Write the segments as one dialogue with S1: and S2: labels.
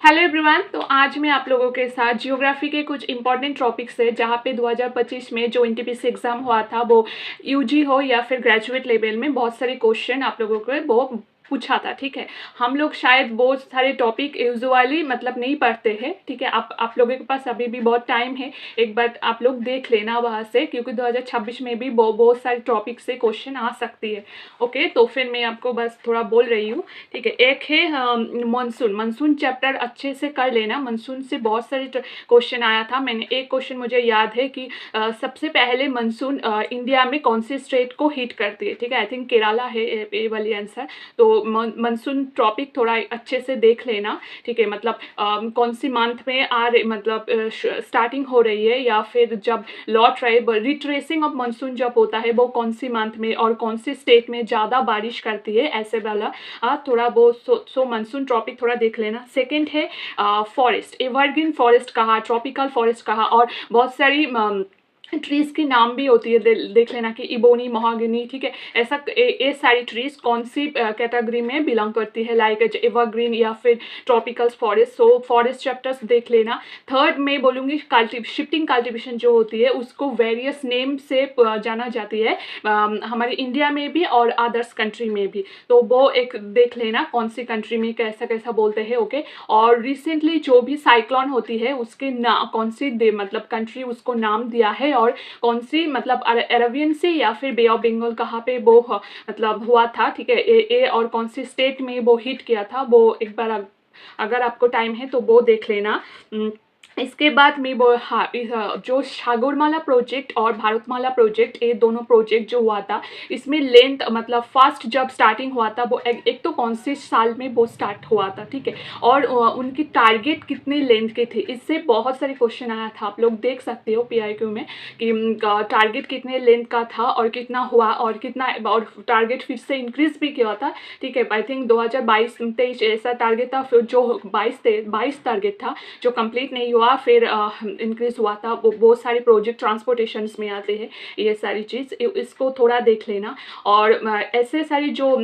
S1: Hello everyone. तो आज मैं आप लोगों के साथ जियोग्राफी के कुछ इंपॉर्टेंट टॉपिक्स है जहाँ पे 2025 में जो एनटीपीसी एग्जाम हुआ था वो यूजी हो या फिर ग्रेजुएट लेवल में बहुत सारे क्वेश्चन आप लोगों को वो पूछा था। ठीक है, हम लोग शायद बहुत सारे टॉपिक यूजुअली मतलब नहीं पढ़ते हैं। ठीक है, आप लोगों के पास अभी भी बहुत टाइम है, एक बार आप लोग देख लेना वहाँ से, क्योंकि 2026 में भी बहुत सारे टॉपिक से क्वेश्चन आ सकती है। ओके, तो फिर मैं आपको बस थोड़ा बोल रही हूँ। ठीक है, एक है मानसून चैप्टर अच्छे से कर लेना। मानसून से बहुत सारे क्वेश्चन आया था। मैंने एक क्वेश्चन मुझे याद है कि सबसे पहले मानसून इंडिया में कौन से स्टेट को हिट करती है। ठीक है, आई थिंक केरला है ये वाली आंसर। तो मानसून टॉपिक थोड़ा अच्छे से देख लेना। ठीक है, मतलब कौन सी मंथ में आ रही, मतलब स्टार्टिंग हो रही है या फिर जब लौट रहे, रिट्रेसिंग ऑफ मानसून जब होता है वो कौन सी मंथ में और कौन सी स्टेट में ज़्यादा बारिश करती है, ऐसे वाला थोड़ा वो सो मानसून टॉपिक थोड़ा देख लेना। सेकंड है फॉरेस्ट, एवरग्रीन फॉरेस्ट कहा, ट्रॉपिकल फॉरेस्ट कहा, और बहुत सारी ट्रीज की नाम भी होती है, देख लेना कि इबोनी, महागनी। ठीक है, ऐसा ये सारी ट्रीज कौन सी कैटेगरी में बिलोंग करती है, लाइक एवरग्रीन या फिर tropical forest. So forest chapters देख लेना। थर्ड में बोलूँगी शिफ्टिंग कल्टिवेशन जो होती है उसको वेरियस नेम से जाना जाती है हमारे इंडिया में भी और अदर्स कंट्री में भी। तो वो एक देख लेना कौन सी कंट्री में कैसा कैसा बोलते हैं। ओके, और रिसेंटली जो भी साइक्लोन होती है उसके कौन सी मतलब कंट्री उसको नाम दिया है, और कौन सी मतलब अरेबियन सी या फिर बे ऑफ बंगाल कहाँ पे वो मतलब हुआ था। ठीक है, ए और कौन सी स्टेट में वो हिट किया था, वो एक बार अगर आपको टाइम है तो वो देख लेना। इसके बाद में वो जो सागरमाला प्रोजेक्ट और भारतमाला प्रोजेक्ट, ये दोनों प्रोजेक्ट जो हुआ था इसमें लेंथ मतलब फर्स्ट जब स्टार्टिंग हुआ था वो एक तो कौन से साल में वो स्टार्ट हुआ था। ठीक है, और उनकी टारगेट कितने लेंथ के थे, इससे बहुत सारे क्वेश्चन आया था। आप लोग देख सकते हो पीआईक्यू में कि टारगेट कितने लेंथ का था और कितना हुआ, और कितना और टारगेट फिर से इंक्रीज भी किया था। ठीक है, आई थिंक 2022-23 ऐसा टारगेट था, फिर जो 22 टारगेट था जो कंप्लीट नहीं हुआ, फिर इंक्रीज हुआ था। वो बहुत सारे प्रोजेक्ट ट्रांसपोर्टेशंस में आते हैं, ये सारी चीज़ इसको थोड़ा देख लेना। और ऐसे सारी जो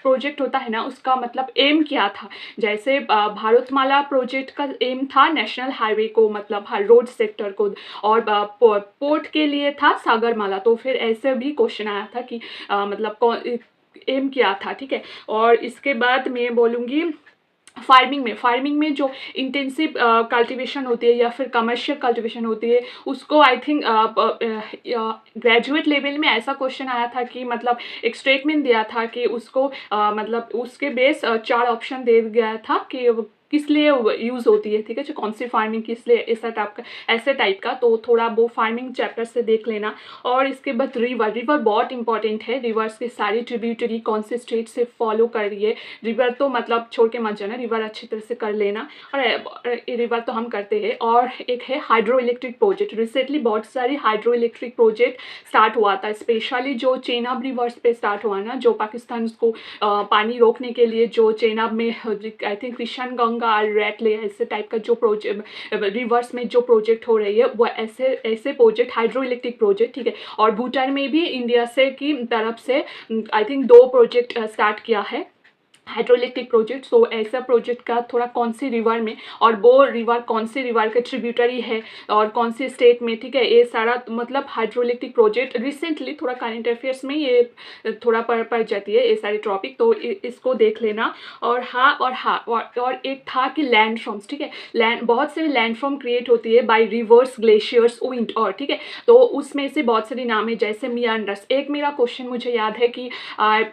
S1: प्रोजेक्ट होता है ना उसका मतलब एम क्या था, जैसे भारतमाला प्रोजेक्ट का एम था नेशनल हाईवे को, मतलब रोड सेक्टर को, और पोर्ट के लिए था सागरमाला। तो फिर ऐसे भी क्वेश्चन आया था कि मतलब एम क्या था। ठीक है, और इसके बाद मैं बोलूँगी फार्मिंग में जो इंटेंसिव कल्टीवेशन होती है या फिर कमर्शियल कल्टीवेशन होती है उसको आई थिंक ग्रेजुएट लेवल में ऐसा क्वेश्चन आया था कि मतलब एक स्टेटमेंट दिया था कि उसको मतलब उसके बेस 4 ऑप्शन दे गया था कि किस लिए यूज़ होती है। ठीक है, जो कौन सी फार्मिंग किस लिए, ऐसे टाइप का। तो थोड़ा वो फार्मिंग चैप्टर से देख लेना। और इसके बाद रिवर बहुत इंपॉर्टेंट है। रिवर्स के सारी ट्रिब्यूटरी कौन से स्टेट से फॉलो कर रही है, रिवर तो मतलब छोड़ के मत जाना, रिवर अच्छी तरह से कर लेना। और रिवर तो हम करते हैं। और एक है हाइड्रो इलेक्ट्रिक प्रोजेक्ट, रिसेंटली बहुत सारी हाइड्रो इलेक्ट्रिक प्रोजेक्ट स्टार्ट हुआ था, स्पेशली जो चेनाब रिवर्स पे स्टार्ट हुआ ना, जो पाकिस्तान को पानी रोकने के लिए, जो चेनाब में I think Krishna Ganga rate ले ऐसे टाइप का जो प्रोजेक्ट रिवर्स में जो प्रोजेक्ट हो रही है वो ऐसे प्रोजेक्ट हाइड्रो इलेक्ट्रिक प्रोजेक्ट। ठीक है, और भूटान में भी इंडिया से की तरफ से आई थिंक 2 प्रोजेक्ट स्टार्ट किया है हाइड्रो इलेक्ट्रिक प्रोजेक्ट। सो ऐसा प्रोजेक्ट का थोड़ा कौन सी रिवर में, और वो रिवर कौन सी रिवर का ट्रिब्यूटरी है और कौन सी स्टेट में। ठीक है, ये सारा मतलब हाइड्रो इलेक्ट्रिक प्रोजेक्ट रिसेंटली थोड़ा करंट अफेयर्स में ये थोड़ा पड़ जाती है ये सारी टॉपिक, तो इसको देख लेना। और एक था कि लैंड फॉर्म्स। ठीक है, बहुत सारी लैंड फॉर्म क्रिएट होती है बाय रिवर्स, ग्लेशियर्स, विंड। और ठीक है, तो उसमें से बहुत सारी नाम है, जैसे मियांडर्स। एक मेरा क्वेश्चन मुझे याद है कि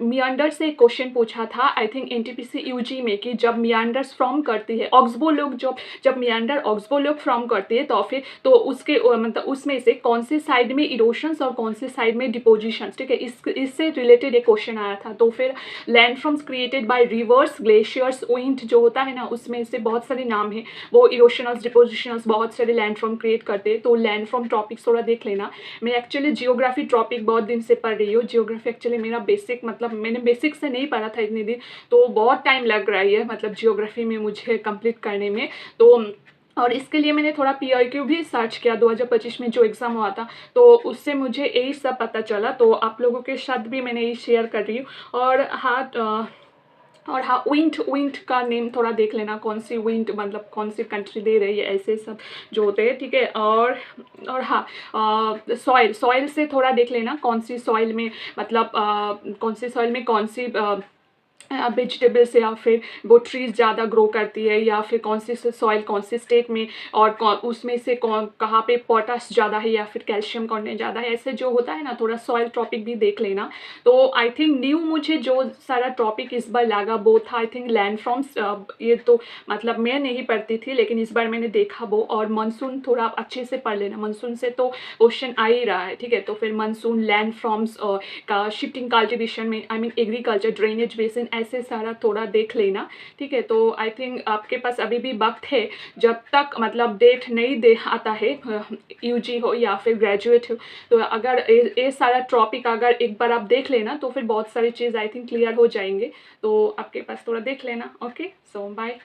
S1: मियांडर से एक क्वेश्चन पूछा था आई थिंक एनटीपीसी यूजी में, कि जब मियांडर्स फॉर्म करती है ऑक्सबो लोग, जब मियांडर ऑक्सबो लोग फॉर्म करती है तो फिर तो उसके मतलब उसमें से कौन से साइड में इरोशंस और कौन से साइड में डिपोजिशंस। ठीक है, इससे रिलेटेड एक क्वेश्चन आया था। तो फिर land forms created by reverse, glaciers, wind जो होता है ना उसमें से बहुत सारे नाम है, वो इरोशनल्स, डिपोजिशनल्स, बहुत सारे लैंड फॉर्म क्रिएट करते हैं। तो लैंड फॉर्म टॉपिक थोड़ा देख लेना। मैं एक्चुअली जियोग्राफी टॉपिक बहुत दिन से पढ़ रही हूँ। जियोग्राफी एक्चुअली मेरा बेसिक, मतलब मैंने बेसिक से नहीं पढ़ा था इतने दिन, तो बहुत टाइम लग रहा है मतलब जियोग्राफी में मुझे कंप्लीट करने में। तो और इसके लिए मैंने थोड़ा पीआईक्यू भी सर्च किया 2025 में जो एग्ज़ाम हुआ था, तो उससे मुझे यही सब पता चला। तो आप लोगों के साथ भी मैंने ये शेयर कर रही हूँ। और हाँ, और हाँ, विंड विंड का नेम थोड़ा देख लेना, कौन सी विंड मतलब कौन सी कंट्री दे रही है, ऐसे सब जो होते हैं, ठीक है। और हाँ, सॉइल सॉइल से थोड़ा देख लेना कौन सी सॉइल में मतलब कौन सी सॉइल में कौन सी वेजिटेबल्स या फिर वो ट्रीज़ ज़्यादा ग्रो करती है, या फिर कौन सी सॉइल कौन सी स्टेट में, और कौन उसमें से कौन कहाँ पे पोटाश ज़्यादा है या फिर कैल्शियम कंटेंट ज़्यादा है, ऐसे जो होता है ना, थोड़ा सॉइल टॉपिक भी देख लेना। तो आई थिंक न्यू मुझे जो सारा टॉपिक इस बार लगा वो था आई थिंक लैंड फ्रॉम्स, ये तो मतलब मैं नहीं पढ़ती थी लेकिन इस बार मैंने देखा वो। और मानसून थोड़ा आप अच्छे से पढ़ लेना, मानसून से तो क्वेश्चन आ ही रहा है, ठीक है। तो फिर मानसून, लैंड फ्रॉम्स का शिफ्टिंग कल्टिवेशन में I mean agriculture, drainage basin, ऐसे सारा थोड़ा देख लेना, ठीक है। तो आई थिंक आपके पास अभी भी वक्त है, जब तक मतलब डेट नहीं दे आता है, यूजी हो या फिर ग्रेजुएट हो, तो अगर ये सारा टॉपिक अगर एक बार आप देख लेना तो फिर बहुत सारी चीज़ आई थिंक क्लियर हो जाएंगे। तो आपके पास थोड़ा देख लेना। ओके, सो बाय।